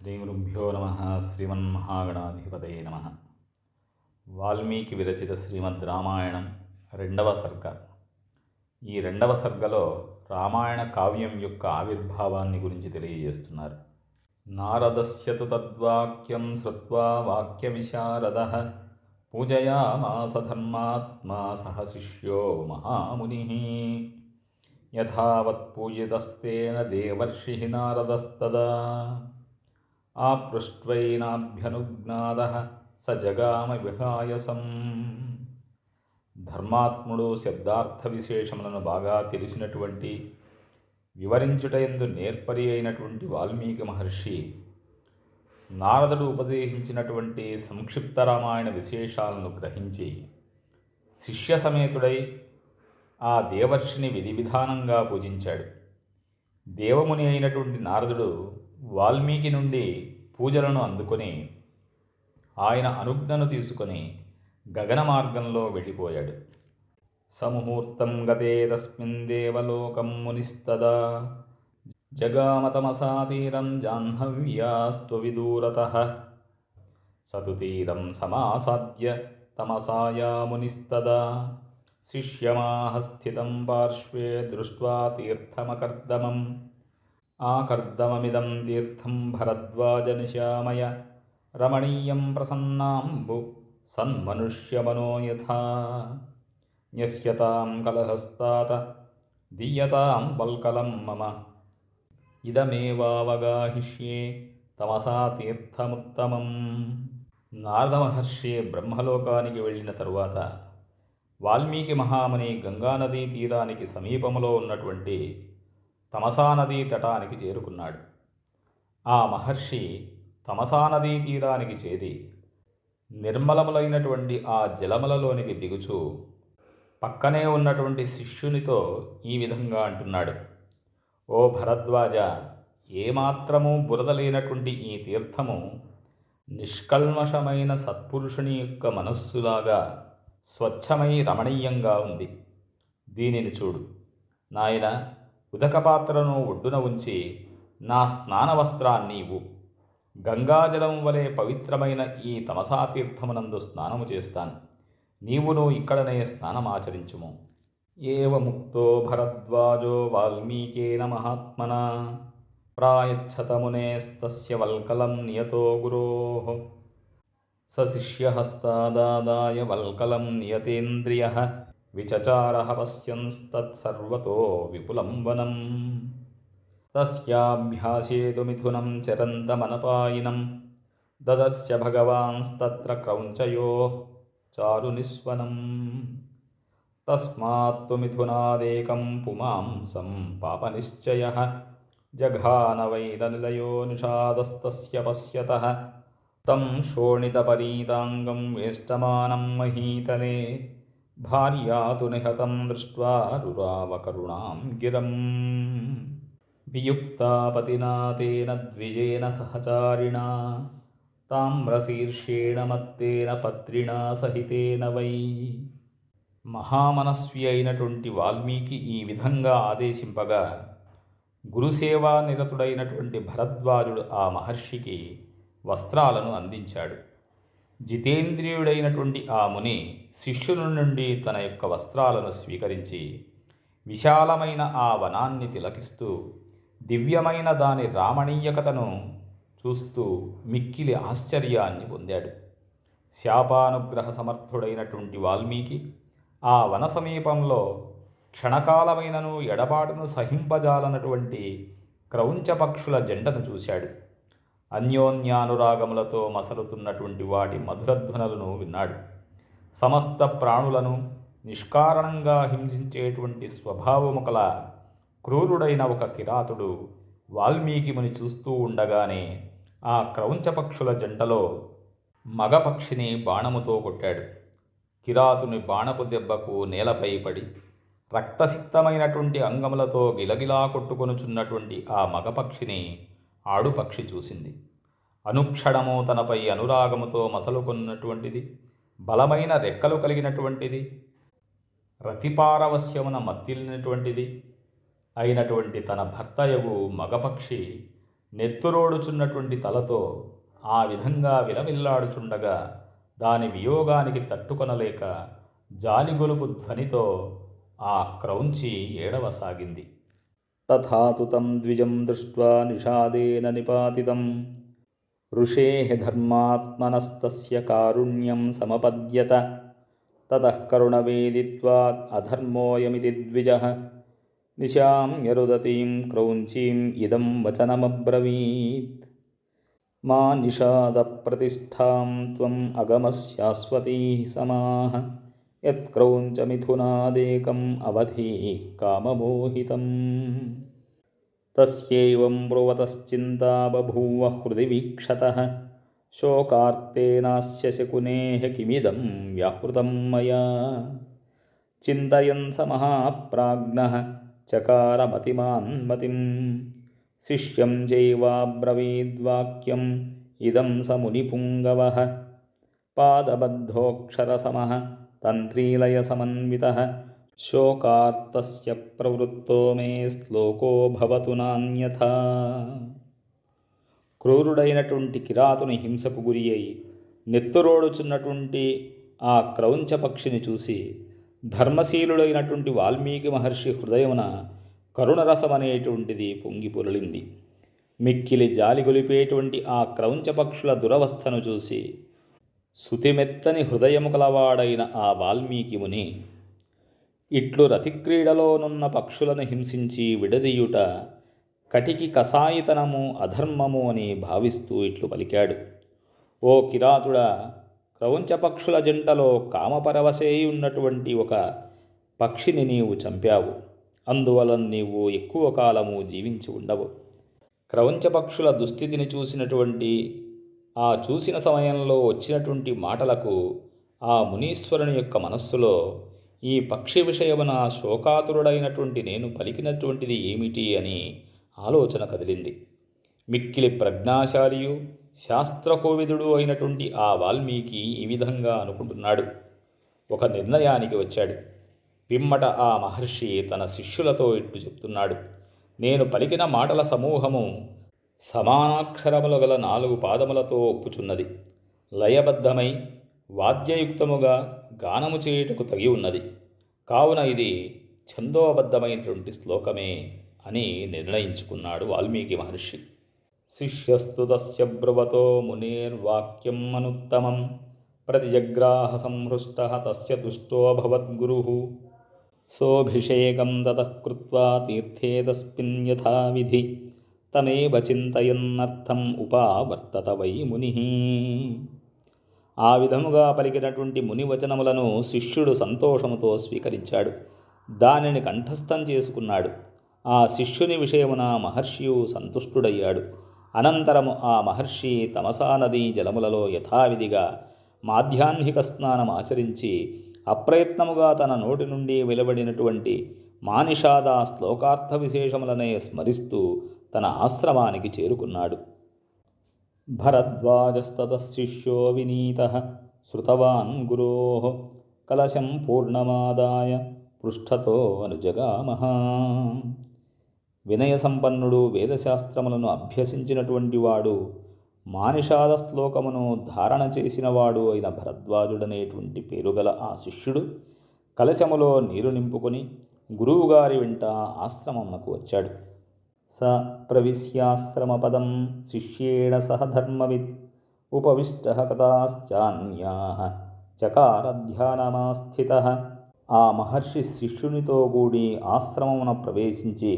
శ్రీగురుభ్యో నమ. శ్రీమన్మహాగణాధిపతయే నమ. వాల్మీకి విరచిత శ్రీమద్ రామాయణం రెండవ సర్గ. ఈ రెండవ సర్గలో రామాయణ కావ్యం యొక్క ఆవిర్భావాన్ని గురించి తెలియజేస్తున్నారు. నారదస్యతు తద్వాక్యం శ్రుత్వా వాక్య విశారదః పూజయామాస ధర్మాత్మా సహ శిష్యో మహామునిః. యథావత్ పూజితస్తేన దేవర్షిః నారదస్తదా ఆపృష్ట్వైనాభ్యనుజ్ఞాతః స జగామ విహాయసం. ధర్మాత్ముడు శబ్దార్థ విశేషములను బాగా తెలిసినటువంటి వివరించుటయందు నేర్పరి అయినటువంటి వాల్మీకి మహర్షి నారదుడు ఉపదేశించినటువంటి సంక్షిప్త రామాయణ విశేషాలను గ్రహించి శిష్య సమేతుడై ఆ దేవర్షిని విధి విధానంగా పూజించాడు. దేవముని అయినటువంటి నారదుడు వాల్మీకి నుండి పూజలను అందుకొని ఆయన అనుజ్ఞను తీసుకొని గగన మార్గంలో వెళ్ళిపోయాడు. సముహూర్తం గతే తస్మిన్ దేవలోకం మునిస్తదా జగామతమసాతీరం జాహ్నవ్యాస్త్వవిదూరతః. సతు తీరం సమాసాద్య తమసాయా మునిస్తదా శిష్యమాహ స్థితం పార్శ్వే దృష్ట్వా తీర్థమకర్దమం. ఆకర్దమమిదం తీర్థం భరద్వాజనిశామయ రమణీయం ప్రసన్నాంబు సన్మనుష్యమనో యథా. న్యస్యతాం కలహస్తాత దీయతాం వల్కలం మమ ఇదమేవావగాహిష్యే తమసా తీర్థముత్తమం. నారద మహర్షి బ్రహ్మలోకానికి వెళ్ళిన తరువాత వాల్మీకి మహాముని గంగానదీ తీరానికి సమీపంలో ఉన్నటువంటి తమసా నదీ తటానికి చేరుకున్నాడు. ఆ మహర్షి తమసా నదీ తీరానికి చేరి నిర్మలములైనటువంటి ఆ జలములలోనికి దిగుచూ పక్కనే ఉన్నటువంటి శిష్యునితో ఈ విధంగా అంటున్నాడు. ఓ భరద్వాజ, ఏమాత్రమూ బురద లేనటువంటి ఈ తీర్థము నిష్కల్మషమైన సత్పురుషుని యొక్క మనస్సులాగా స్వచ్ఛమై రమణీయంగా ఉంది. దీనిని చూడు నాయన. ఉదకపాత్రను ఒడ్డున ఉంచి నా స్నాన వస్త్రాన్ని ఇవ్వు. గంగాజలం వలె పవిత్రమైన ఈ తమసా తీర్థమునందు స్నానము చేస్తాను. నీవును ఇక్కడనే స్నానమాచరించుము. ఏవముక్తో భరద్వాజో వాల్మీకేన మహాత్మనా ప్రాయచ్చత మునేస్తస్య వల్కలం నియతో గురోః. స శిష్యహస్తాదాదాయ వల్కలం నియతేంద్రియః విచచారః పశ్యన్స్తత్సర్వతో విపులం వనం. తస్యాభ్యాసేతు మిథునం చరంతమనపాయినం దదర్శ భగవాంస్తత్ర క్రౌంచయోః చారునిస్వనం. తస్మాత్తు మిథునాదేకం పుమాంసం పాపనిశ్చయః జఘానవైరనిలయో నిషాదస్తస్య పశ్యతః. తం శోణితపరీతాంగం వేష్టమానం మహీతలే భార్యాతు నిహతం దృష్ట్వా రురావకరుణాం గిరం. వియుక్తా పతినా తేన ద్విజేన సహచారిణా తామ్రశీర్షేణ మత్తేన పత్రిణా సహితేన వై. మహామనస్వి అయినటువంటి వాల్మీకి ఈ విధంగా ఆదేశింపగా గురుసేవా నిరతుడైనటువంటి భరద్వాజుడు ఆ మహర్షికి వస్త్రాలను అందించాడు. జితేంద్రియుడైనటువంటి ఆ ముని శిష్యుల నుండి తన యొక్క వస్త్రాలను స్వీకరించి విశాలమైన ఆ వనాన్ని తిలకిస్తూ దివ్యమైన దాని రామణీయకతను చూస్తూ మిక్కిలి ఆశ్చర్యాన్ని పొందాడు. శాపానుగ్రహ సమర్థుడైనటువంటి వాల్మీకి ఆ వన సమీపంలో క్షణకాలమైనను ఎడబాటును సహింపజాలనటువంటి క్రౌంచ పక్షుల జంటను చూశాడు. అన్యోన్యానురాగములతో మసలుతున్నటువంటి వాటి మధురధ్వనులను విన్నాడు. సమస్త ప్రాణులను నిష్కారణంగా హింసించేటువంటి స్వభావము కల క్రూరుడైన ఒక కిరాతుడు వాల్మీకి ముని చూస్తూ ఉండగానే ఆ క్రౌంచ పక్షుల జంటలో మగపక్షిని బాణముతో కొట్టాడు. కిరాతుని బాణపు దెబ్బకు నేలపై పడి రక్తసిక్తమైనటువంటి అంగములతో గిలగిలా కొట్టుకొనుచున్నటువంటి ఆ మగపక్షిని ఆడుపక్షి చూసింది. అనుక్షణము తనపై అనురాగముతో మసలుకొన్నటువంటిది, బలమైన రెక్కలు కలిగినటువంటిది, రతిపారవశ్యమున మత్తిలినటువంటిది అయినటువంటి తన భర్తయగు మగపక్షి నెత్తురోడుచున్నటువంటి తలతో ఆ విధంగా విలవిల్లాడుచుండగా దాని వియోగానికి తట్టుకొనలేక జాలిగొలుపు ధ్వనితో ఆ క్రౌంచి ఏడవసాగింది. తథాతు తం ద్విజం దృష్ట్వా నిషాదేన నిపాతితం ఋషేః ధర్మాత్మనస్తస్య కారుణ్యం సమపద్యత. తతః కరుణవేదిత్వాద్ అధర్మోయమితి ద్విజః నిశామ్య రుదతీం క్రౌంచీం ఇదం వచనమబ్రవీత్. మా నిషాద ప్రతిష్ఠాం త్వం అగమశాశ్వతీః సమాః యత్క్రౌంచమిథునాదేకం అవధీః కామమోహితం. తస్యైవం బ్రువతశ్చింతా బభూవ హృది వీక్షతః శోకార్తేనాస్య శకునేః కిమిదం వ్యాహృతం మయా. చింతయన్ స మహాప్రాజ్ఞః చకార మతిమాన్మతిం శిష్యం చైవాబ్రవీద్వాక్యం ఇదం స మునిపుంగవః. పాదబద్ధోక్షరసమః తంత్రీలయ సమన్వితః శోకార్తస్య ప్రవృత్తో మే శ్లోకో భవతు నాన్యథా. క్రూరుడైనటువంటి కిరాతుని హింసకు గురి అయి నెత్తురోడుచున్నటువంటి ఆ క్రౌంచ పక్షిని చూసి ధర్మశీలుడైనటువంటి వాల్మీకి మహర్షి హృదయమున కరుణరసమనేటువంటిది పొంగి పొరలింది. మిక్కిలి జాలి గొలిపేటువంటి ఆ క్రౌంచ పక్షుల దురవస్థను చూసి సుతిమెత్తని హృదయము కలవాడైన ఆ వాల్మీకి ముని ఇట్లు రతిక్రీడలోనున్న పక్షులను హింసించి విడదీయుట కటికి కసాయితనము అధర్మము అని భావిస్తూ ఇట్లు పలికాడు. ఓ కిరాతుడా, క్రౌంచ పక్షుల జంటలో కామపరవశేయి ఉన్నటువంటి ఒక పక్షిని నీవు చంపావు. అందువలన నీవు ఎక్కువ కాలము జీవించి ఉండవు. క్రౌంచ పక్షుల దుస్థితిని చూసినటువంటి ఆ చూసిన సమయంలో వచ్చినటువంటి మాటలకు ఆ మునీశ్వరుని యొక్క మనస్సులో ఈ పక్షి విషయమున శోకాతురుడైనటువంటి నేను పలికినటువంటిది ఏమిటి అని ఆలోచన కదిలింది. మిక్కిలి ప్రజ్ఞాశాలియు శాస్త్రకోవిదుడు అయినటువంటి ఆ వాల్మీకి ఈ విధంగా అనుకుంటున్నాడు. ఒక నిర్ణయానికి వచ్చాడు. పిమ్మట ఆ మహర్షి తన శిష్యులతో ఇట్లు చెప్తున్నాడు. నేను పలికిన మాటల సమూహము సమానాక్షరములు గల 4 పాదములతో ఒప్పుచున్నది. లయబద్ధమై వాద్యయుక్తముగా గానము చేయుటకు తగి ఉన్నది. కావున ఇది ఛందోబద్ధమైనటువంటి శ్లోకమే అని నిర్ణయించుకున్నాడు వాల్మీకి మహర్షి. శిష్యస్తు తస్య బ్రువతో మునేర్వాక్యం అనుత్తమం ప్రతిజగ్రాహ సంహృష్టః తస్య తుష్టోభవద్గురుః. సోభిషేకం తతః కృత్వా తీర్థే తస్మిన్ యథావిధి తమేవ చింతయన్నర్థం ఉపావర్తత వై మునిః. ఆ విధముగా పలికినటువంటి మునివచనములను శిష్యుడు సంతోషముతో స్వీకరించాడు. దానిని కంఠస్థం చేసుకున్నాడు. ఆ శిష్యుని విషయమున మహర్షియు సంతుష్టుడయ్యాడు. అనంతరము ఆ మహర్షి తమసా నదీ జలములలో యథావిధిగా మాధ్యాహ్నిక స్నానం ఆచరించి అప్రయత్నముగా తన నోటి నుండి వెలువడినటువంటి మానిషాద శ్లోకార్థ విశేషములనే స్మరిస్తూ తన ఆశ్రమానికి చేరుకున్నాడు. భరద్వాజస్తతః శిష్యో వినీతః శృతవాన్ గురోః కలశం పూర్ణమాదాయ పృష్ఠతో అనుజగామః. వినయ సంపన్నుడు, వేదశాస్త్రములను అభ్యసించినటువంటి వాడు, మానిషాద శ్లోకమును ధారణ చేసినవాడు అయిన భరద్వాజుడనేటువంటి పేరుగల ఆ శిష్యుడు కలశములో నీరు నింపుకొని గురువుగారి వెంట ఆశ్రమమునకు వచ్చాడు. స ప్రవిశ్యాశ్రమపదం శిష్యేణ సహ ధర్మవిత్ ఉపవిష్టః కథాశ్చాన్యాః చకార ధ్యానమాస్థితః. ఆ మహర్షి శిష్యునితో కూడి ఆశ్రమమున ప్రవేశించి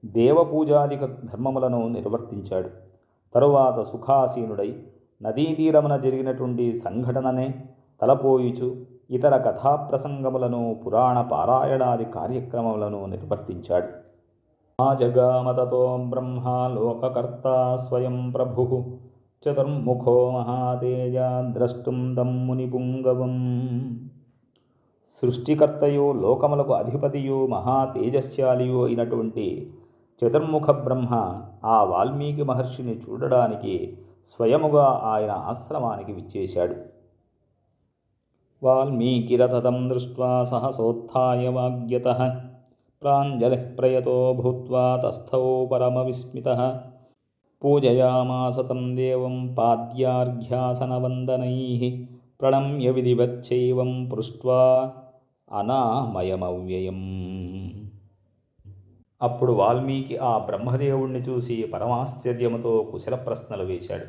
దేవపూజాదిక ధర్మములను నిర్వర్తించాడు. తరువాత సుఖాసీనుడై నదీతీరమున జరిగినటువంటి సంఘటననే తలపోయుచు ఇతర కథాప్రసంగములను, పురాణ పారాయణాది కార్యక్రమములను నిర్వర్తించాడు. జగామతతో బ్రహ్మ లోకకర్త స్వయం ప్రభు చతుర్ముఖో మహాతేజ ద్రష్టుం తం మునిపుంగవం. సృష్టికర్తయు, లోకములకు అధిపతియు, మహాతేజస్శాలియు అయినటువంటి చతుర్ముఖ బ్రహ్మ ఆ వాల్మీకి మహర్షిని చూడడానికి స్వయముగా ఆయన ఆశ్రమానికి విచ్చేశాడు. వాల్మీకిరథతం దృష్ట్వా సహసోత్థాయ వాగ్యతః ప్రాంజలిః ప్రయతో భూత్వా తస్థౌ పరమవిస్మితః పూజయామాస తం దేవం పాద్యార్ఘ్యాసనవందనైః ప్రణమ్య విధివచ్చైవం పృష్ట్వా అనామయమవ్యయం. అప్పుడు వాల్మీకి ఆ బ్రహ్మదేవుణ్ణి చూసి పరమాశ్చర్యముతో కుశల ప్రశ్నలు వేశాడు.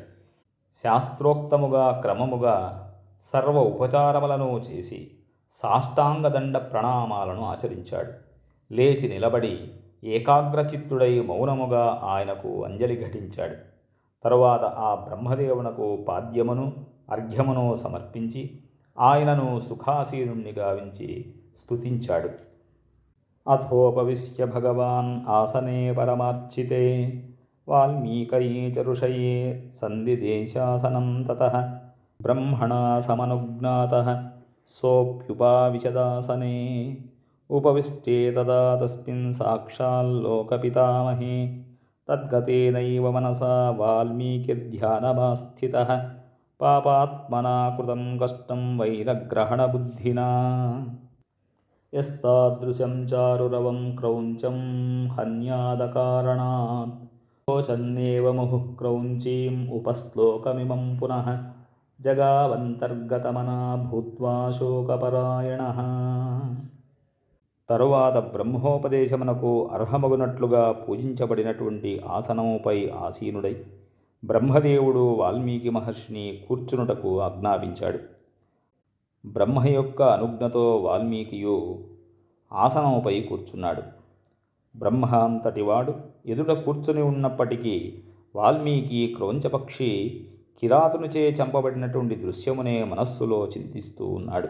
శాస్త్రోక్తముగా క్రమముగా సర్వ ఉపచారములను చేసి సాష్టాంగదండ ప్రణామాలను ఆచరించాడు. లేచి నిలబడి ఏకాగ్రచిత్తుడై మౌనముగా ఆయనకు అంజలి ఘటించాడు. తరువాత ఆ బ్రహ్మదేవునకు పాద్యమును అర్ఘ్యమును సమర్పించి ఆయనను సుఖాసీనుణ్ణి గావించి స్తుతించాడు. అథోపవిశ్య భగవాన్ ఆసనే పరమార్చితే వాల్మీకయే చ ఋషయే సందిదేశాసనం తతః బ్రహ్మణా సమనుజ్ఞాతః సోऽప్యుపావిశదాసనే ఉపవిష్టే తదా తస్మిన్ సాక్షాల్లోకపితామహే తద్గతేనైవ మనసా వాల్మీకిర్ధ్యానమాస్థితః పాపాత్మనా కృతం కష్టం వైరగ్రహణబుద్ధినా యస్తాదృశం చారురవం క్రౌంచం హన్యాదకారణాత్ శోచన్నేవ ముహుః క్రౌంచీం ఉపశ్లోకమిమం పునః జగావంతర్గతమనా భూత్వా శోకపరాయణః. తరువాత బ్రహ్మోపదేశమునకు అర్హమగునట్లుగా పూజించబడినటువంటి ఆసనముపై ఆసీనుడై బ్రహ్మదేవుడు వాల్మీకి మహర్షిని కూర్చునుటకు ఆజ్ఞాపించాడు. బ్రహ్మ యొక్క అనుజ్ఞతో వాల్మీకియు ఆసనముపై కూర్చున్నాడు. బ్రహ్మ అంతటివాడు ఎదుట కూర్చుని ఉన్నప్పటికీ వాల్మీకి క్రౌంచపక్షి కిరాతునిచే చంపబడినటువంటి దృశ్యమునే మనస్సులో చింతిస్తూ ఉన్నాడు.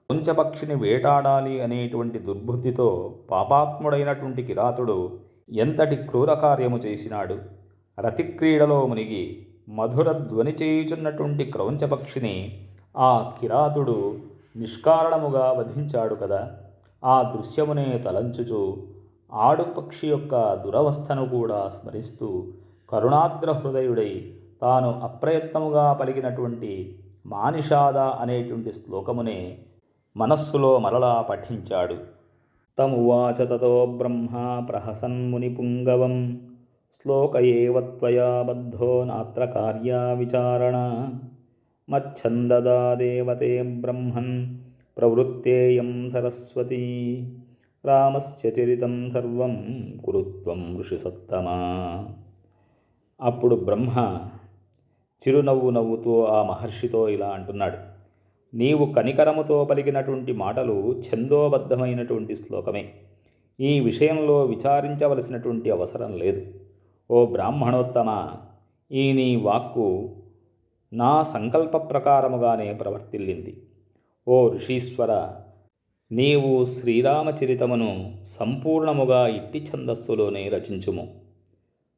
క్రౌంచపక్షిని వేటాడాలి అనేటువంటి దుర్బుద్ధితో పాపాత్ముడైనటువంటి కిరాతుడు ఎంతటి క్రూర కార్యము చేసినాడు. రతిక్రీడలో మునిగి మధుర ధ్వని చేయుచున్నటువంటి క్రౌంచపక్షిని ఆ కిరాతుడు నిష్కారణముగా వధించాడు కదా. ఆ దృశ్యమునే తలంచుచు ఆడుపక్షి యొక్క దురవస్థను కూడా స్మరిస్తూ కరుణాద్ర హృదయుడై తాను అప్రయత్నముగా పలికినటువంటి మానిషాద అనేటువంటి శ్లోకమునే మనస్సులో మరలా పఠించాడు. తమువాచ తతో బ్రహ్మ ప్రహసన్మునిపుంగవం శ్లోక ఏవ త్వయా బద్ధో నాత్ర కార్యా విచారణ మచ్ఛందదా దేవతే బ్రహ్మన్ ప్రవృత్తేయం సరస్వతీ రామస్య చరితం సర్వం కురుత్వం ఋషిసత్తమా. అప్పుడు బ్రహ్మ చిరునవ్వు నవ్వుతూ ఆ మహర్షితో ఇలా అంటున్నాడు. నీవు కనికరముతో పలికినటువంటి మాటలు ఛందోబద్ధమైనటువంటి శ్లోకమే. ఈ విషయంలో విచారించవలసినటువంటి అవసరం లేదు. ఓ బ్రాహ్మణోత్తమ, ఈ నీ వాక్కు నా సంకల్ప ప్రకారముగానే ప్రవర్తిల్లింది. ఓ ఋషీశ్వర, నీవు శ్రీరామచరితమును సంపూర్ణముగా ఇట్టి ఛందస్సులోనే రచించుము.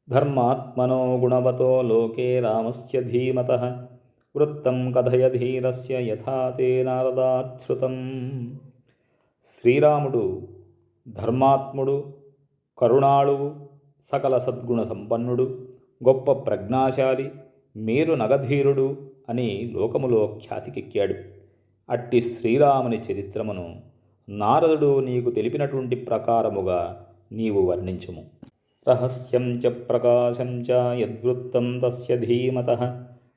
ధర్మాత్మనో గుణవతో లోకే రామస్య ధీమతః వృత్తం కథయ ధీరస్య యథా తే నారదాచ్ఛృతం. శ్రీరాముడు ధర్మాత్ముడు, కరుణాళువు, సకల సద్గుణ సంపన్నుడు, గొప్ప ప్రజ్ఞాశాలి, మేరు నగధీరుడు అని లోకములో ఖ్యాతికెక్కాడు. అట్టి శ్రీరాముని చరిత్రమును నారదుడు నీకు తెలిపినటువంటి ప్రకారముగా నీవు వర్ణించుము. రహస్యం చ ప్రకాశం చ యద్వృత్తం తస్య ధీమతః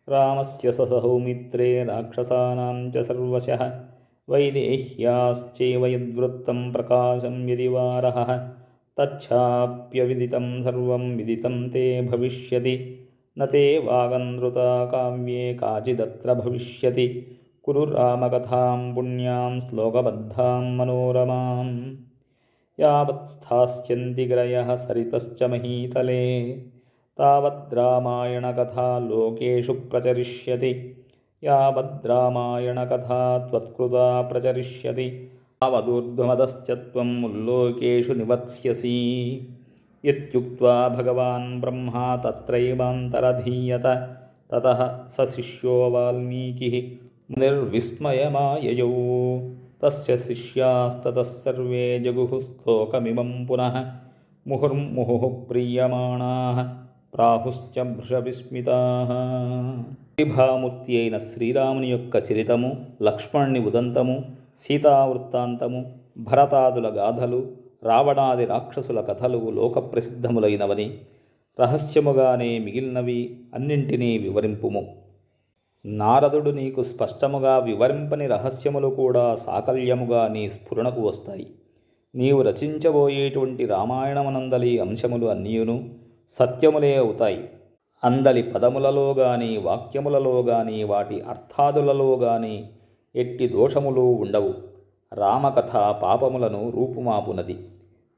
రామస్య సౌమిత్రే రాక్షసానాం చ సర్వశః వైదేహ్యాశ్చైవ యద్వృత్తం ప్రకాశం యది వారః తచ్చాప్యవిదితం సర్వం విదితం తే భవిష్యతి నతే వాగనృతా కావ్యే కాచిదత్ర భవిష్యతి కురు రామకథాం పుణ్యాం శ్లోకబద్ధాం మనోరమాం యావత్ స్థాస్యంతి గిరయః సరితశ్చ మహీతలే తావద్ రామాయణ కథా లోకేషు ప్రచరిష్యతి యావద్ రామాయణ కథా త్వత్కృతా ప్రచరిష్యతి తావదూర్ధ్వమదశ్చ త్వం ముల్లోకేషు నివత్స్యసి ఇత్యుక్త్వా భగవాన్ బ్రహ్మా తత్రైవాంతరధీయత తతః స శిష్యో వాల్మీకిః నిర్విస్మయమాయయౌ తస్య శిష్యాస్తతః సర్వే జగుః శ్లోకమిమం పునః ముహుర్ముహుః ప్రీయమాణాః ప్రాహుశ్చ భృశవిస్మితాః. ప్రతిభామూర్తి అయిన శ్రీరాముని యొక్క చరితము, లక్ష్మణుని ఉదంతము, సీతావృత్తాంతము, భరతాదుల గాథలు, రావణాది రాక్షసుల కథలు లోకప్రసిద్ధములైనవని, రహస్యముగానే మిగిలినవి అన్నింటినీ వివరింపుము. నారదుడు నీకు స్పష్టముగా వివరింపని రహస్యములు కూడా సాకల్యముగా నీ స్ఫురణకు వస్తాయి. నీవు రచించబోయేటువంటి రామాయణమునందలి అంశములు అన్నీయును సత్యములే అవుతాయి. అందలి పదములలో గాని వాక్యములలో గాని వాటి అర్థాదులలో గాని ఎట్టి దోషములు ఉండవు. రామకథ పాపములను రూపుమాపునది,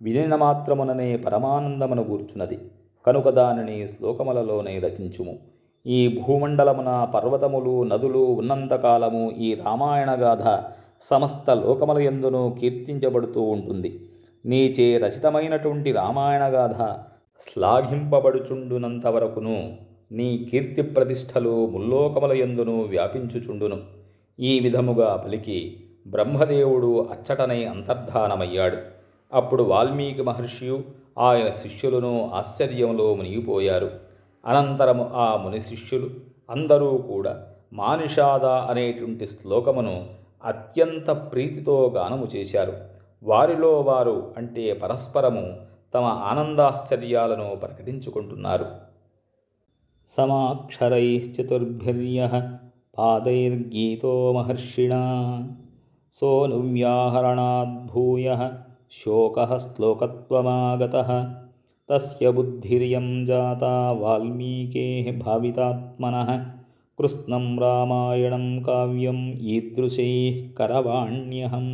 వినిన మాత్రముననే పరమానందమును గూర్చున్నది. కనుక దానిని శ్లోకములలోనే రచించుము. ఈ భూమండలమున పర్వతములు నదులు ఉన్నంతకాలము ఈ రామాయణగాథ సమస్త లోకముల యందును కీర్తించబడుతూ ఉంటుంది. నీచే రచితమైనటువంటి రామాయణగాథ శ్లాఘింపబడుచుండునంత వరకును నీ కీర్తి ప్రతిష్టలు ముల్లోకముల యందును వ్యాపించుచుండును. ఈ విధముగా పలికి బ్రహ్మదేవుడు అచ్చటనే అంతర్ధానమయ్యాడు. అప్పుడు వాల్మీకి మహర్షియు ఆయన శిష్యులను ఆశ్చర్యంలో మునిగిపోయారు. అనంతరము ఆ ముని శిష్యులు అందరూ కూడా మానిషాద అనేటువంటి శ్లోకమును అత్యంత ప్రీతితో గానము చేశారు. వారిలో వారు అంటే పరస్పరము తమ ఆనందాశ్చర్యాలను ప్రకటించుకుంటున్నారు. సమాక్షరైశ్చతుర్భిర్యః పాదైర్గీతో మహర్షిణా సోనువ్యాహరణాద్భూయః శోకః శ్లోకత్వమాగతః తస్య బుద్ధిరియం జాతా వాల్మీకేః భావితాత్మనః కృష్ణం రామాయణం కావ్యం ఈదృశైః కరవాణ్యహం.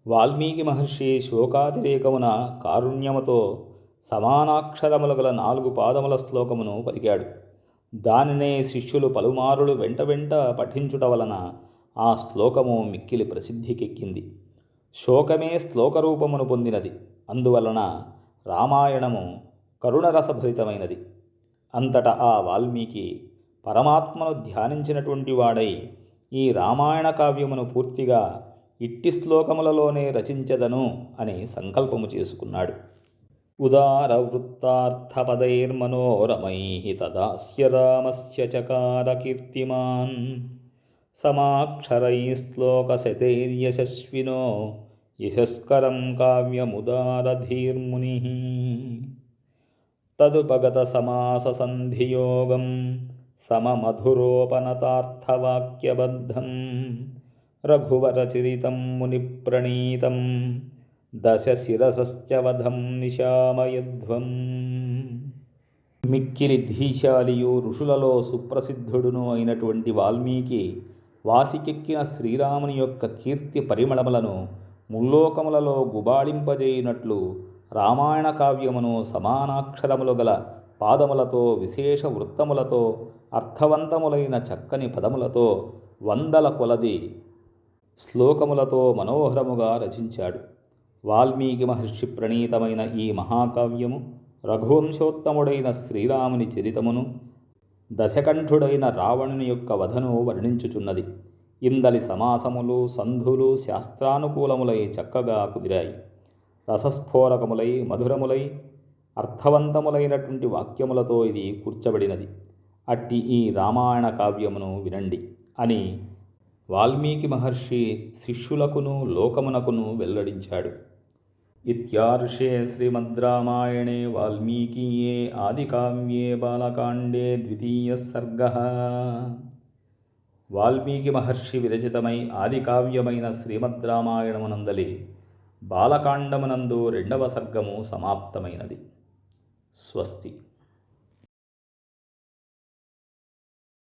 వాల్మీకి మహర్షి శోకాతిరేకమున కారుణ్యముతో సమానాక్షరముల గల 4 పాదముల శ్లోకమును పలికాడు. దానినే శిష్యులు పలుమారులు వెంట వెంట పఠించుట వలన ఆ శ్లోకము మిక్కిలి ప్రసిద్ధికెక్కింది. శోకమే శ్లోకరూపమును పొందినది. అందువలన రామాయణము కరుణరసభరితమైనది. అంతటా ఆ వాల్మీకి పరమాత్మను ధ్యానించినటువంటి వాడై ఈ రామాయణ కావ్యమును పూర్తిగా ఇట్టి శ్లోకములలోనే రచించదను అని సంకల్పము చేసుకున్నాడు. ఉదార వృత్తార్థపదైర్మనోరమైః తదాస్య రామస్య చకార కీర్తిమాన్ సమాక్షరైశ్లోకశతైర్యశస్వినో యశస్కరం కావ్యముదారధీర్మునిః. తదుపగత సమాససంధియోగం సమమధురోపనతార్థవాక్యబద్ధం రఘువరచరితం మునిప్రణీతం దశశిరసశ్చ వధం నిశామయధ్వం. మిక్కిలి ధీశాలియు ఋషులలో సుప్రసిద్ధుడును అయినటువంటి వాల్మీకి వాసికెక్కిన శ్రీరాముని యొక్క కీర్తి పరిమళములను ముల్లోకములలో గుబాళింపజేయునట్లు రామాయణ కావ్యమును సమానాక్షరములు గల పాదములతో విశేష వృత్తములతో అర్థవంతములైన చక్కని పదములతో వందల కొలది శ్లోకములతో మనోహరముగా రచించాడు. వాల్మీకి మహర్షి ప్రణీతమైన ఈ మహాకావ్యము రఘువంశోత్తముడైన శ్రీరాముని చరితమును దశకంఠుడైన రావణుని యొక్క వధను వర్ణించుచున్నది. ఇందలి సమాసములు సంధులు శాస్త్రానుకూలములై చక్కగా కుదిరాయి. రసస్ఫోరకములై మధురములై అర్థవంతములైనటువంటి వాక్యములతో ఇది కూర్చబడినది. అట్టి ఈ రామాయణ కావ్యమును వినండి అని వాల్మీకి మహర్షి శిష్యులకును లోకమునకును వెల్లడించాడు. ఇత్యార్షే శ్రీమద్రామాయణే వాల్మీకీయే ఆదికావ్యే బాలకాండే 2వ సర్గః. వాల్మీకి మహర్షి విరచితమై ఆదికావ్యమైన శ్రీమద్రామాయణమునందలి బాలకాండమునందు 2వ సర్గము సమాప్తమైనది. స్వస్తి.